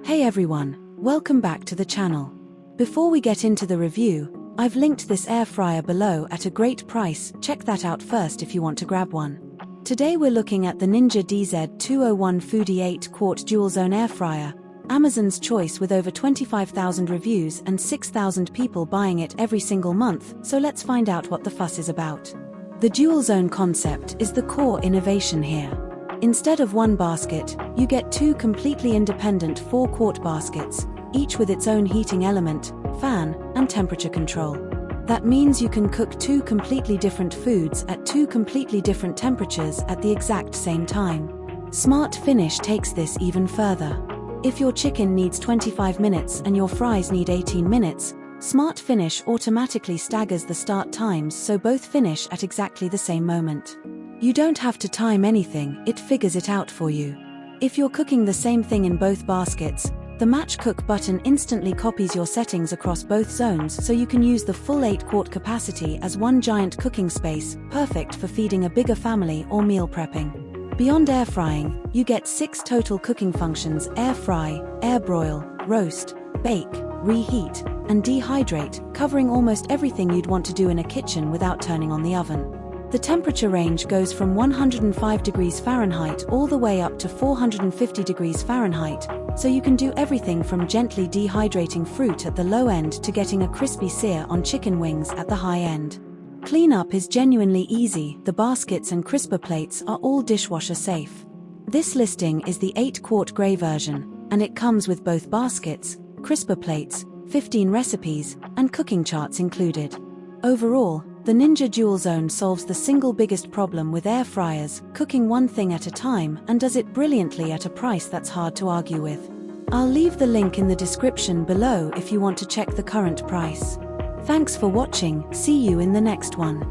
Hey everyone, welcome back to the channel. Before we get into the review, I've linked this air fryer below at a great price. Check that out first if you want to grab one. Today we're looking at the Ninja DZ201 8-quart DualZone air fryer, Amazon's choice with over 25,000 reviews and 6,000 people buying it every single month, so let's find out what the fuss is about. The DualZone concept is the core innovation here. Instead of one basket, you get two completely independent 4-quart baskets, each with its own heating element, fan, and temperature control. That means you can cook two completely different foods at two completely different temperatures at the exact same time. Smart Finish takes this even further. If your chicken needs 25 minutes and your fries need 18 minutes, Smart Finish automatically staggers the start times so both finish at exactly the same moment. You don't have to time anything, it figures it out for you. If you're cooking the same thing in both baskets, the Match Cook button instantly copies your settings across both zones so you can use the full 8-quart capacity as one giant cooking space, perfect for feeding a bigger family or meal prepping. Beyond air frying, you get 6 total cooking functions: air fry, air broil, roast, bake, reheat, and dehydrate, covering almost everything you'd want to do in a kitchen without turning on the oven. The temperature range goes from 105 degrees Fahrenheit all the way up to 450 degrees Fahrenheit, so you can do everything from gently dehydrating fruit at the low end to getting a crispy sear on chicken wings at the high end. Cleanup is genuinely easy. The baskets and crisper plates are all dishwasher-safe. This listing is the 8-quart grey version, and it comes with both baskets, crisper plates, 15 recipes, and cooking charts included. Overall, the Ninja DualZone solves the single biggest problem with air fryers, cooking one thing at a time, and does it brilliantly at a price that's hard to argue with. I'll leave the link in the description below if you want to check the current price. Thanks for watching, see you in the next one.